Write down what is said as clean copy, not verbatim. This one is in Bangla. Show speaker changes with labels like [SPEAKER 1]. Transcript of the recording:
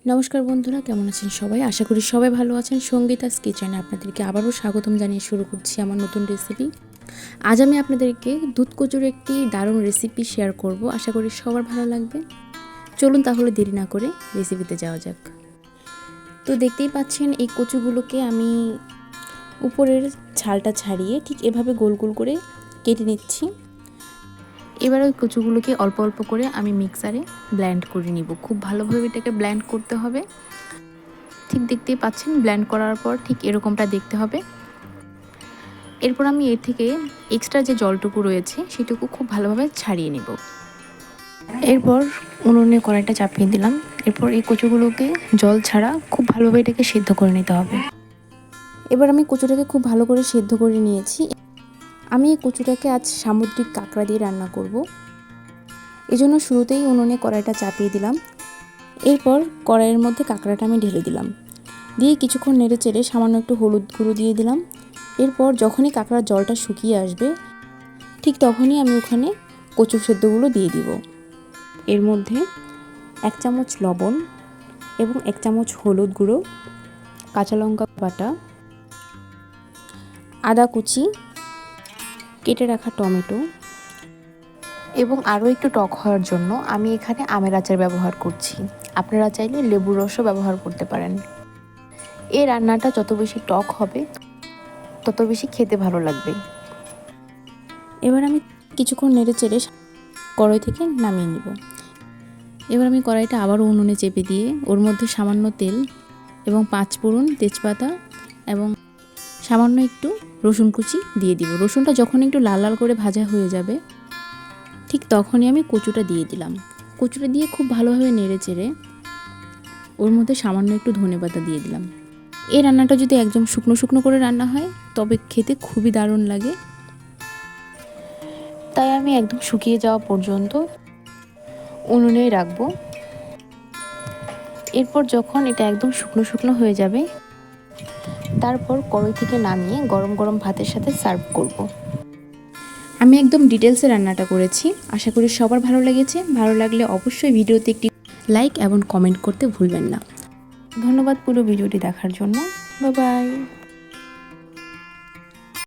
[SPEAKER 1] নমস্কার বন্ধুরা, কেমন আছেন সবাই? আশা করি সবাই ভালো আছেন। সঙ্গীতাস কিচেনে আপনাদেরকে আবারও স্বাগতম জানিয়ে শুরু করছি আমার নতুন রেসিপি। আজ আমি আপনাদেরকে দুধ কচুর একটি দারুণ রেসিপি শেয়ার করব। আশা করি সবার ভালো লাগবে। চলুন তাহলে দেরি না করে রেসিপিতে যাওয়া যাক। তো দেখতেই পাচ্ছেন এই কচুগুলোকে আমি উপরের ছালটা ছাড়িয়ে ঠিক এভাবে গোল গোল করে কেটে নিচ্ছি। এবার ওই কচুগুলোকে অল্প অল্প করে আমি মিক্সারে ব্লেন্ড করে নিব। খুব ভালোভাবে এটাকে ব্লেন্ড করতে হবে। ঠিক দেখতেই পাচ্ছেন, ব্লেন্ড করার পর ঠিক এরকমটা দেখতে হবে। এরপর আমি এর থেকে এক্সট্রা যে জলটুকু রয়েছে সেটুকু খুব ভালোভাবে ছাড়িয়ে নেব। এরপর উনুনে কড়াইটা চাপিয়ে দিলাম। এরপর এই কচুগুলোকে জল ছাড়া খুব ভালোভাবে এটাকে সেদ্ধ করে নিতে হবে। এবার আমি কচুটাকে খুব ভালো করে সেদ্ধ করে নিয়েছি। আমি এই কচুটাকে আজ সামুদ্রিক কাঁকড়া দিয়ে রান্না করব। এজন্য শুরুতেই উনুনে কড়াইটা চাপিয়ে দিলাম। এরপর কড়াইয়ের মধ্যে কাঁকড়াটা আমি ঢেলে দিলাম। দিয়ে কিছুক্ষণ নেড়ে চেড়ে সামান্য একটু হলুদ গুঁড়ো দিয়ে দিলাম। এরপর যখনই কাঁকড়ার জলটা শুকিয়ে আসবে ঠিক তখনই আমি ওখানে কচু সেদ্ধগুলো দিয়ে দিব। এর মধ্যে 1 চামচ লবণ এবং 1 চামচ হলুদ গুঁড়ো, কাঁচা লঙ্কা বাটা, আদা কুচি, কেটে রাখা টমেটো এবং আরও একটু টক হওয়ার জন্য আমি এখানে আমের আচার ব্যবহার করছি। আপনারা চাইলে লেবুর রসও ব্যবহার করতে পারেন। এই রান্নাটা যত বেশি টক হবে তত বেশি খেতে ভালো লাগবে। এবার আমি কিছুক্ষণ নেড়ে চেড়ে কড়াই থেকে নামিয়ে নিব। এবার আমি কড়াইটা আবারও উনুনে চেপে দিয়ে ওর মধ্যে সামান্য তেল এবং 5 ফোড়ন, তেজপাতা এবং সামান্য একটু রসুন কুচি দিয়ে দিব। রসুনটা যখন একটু লাল লাল করে ভাজা হয়ে যাবে ঠিক তখনই আমি কচুটা দিয়ে দিলাম। কচুটা দিয়ে খুব ভালোভাবে নেড়ে চেড়ে ওর মধ্যে সামান্য একটু ধনেপাতা দিয়ে দিলাম। এই রান্নাটা যদি একদম শুকনো শুকনো করে রান্না হয় তবে খেতে খুবই দারুণ লাগে। তাই আমি একদম শুকিয়ে যাওয়া পর্যন্ত উনুনেই রাখবো। এরপর যখন এটা একদম শুকনো শুকনো হয়ে যাবে তারপর কড়াই থেকে নামিয়ে গরম গরম ভাতের সাথে সার্ভ করব। আমি একদম ডিটেলসে রান্নাটা করেছি। আশা করি সবার ভালো লেগেছে। ভালো লাগলে অবশ্যই ভিডিওতে একটি লাইক এবং কমেন্ট করতে ভুলবেন না। ধন্যবাদ পুরো ভিডিওটি দেখার জন্য। Bye bye.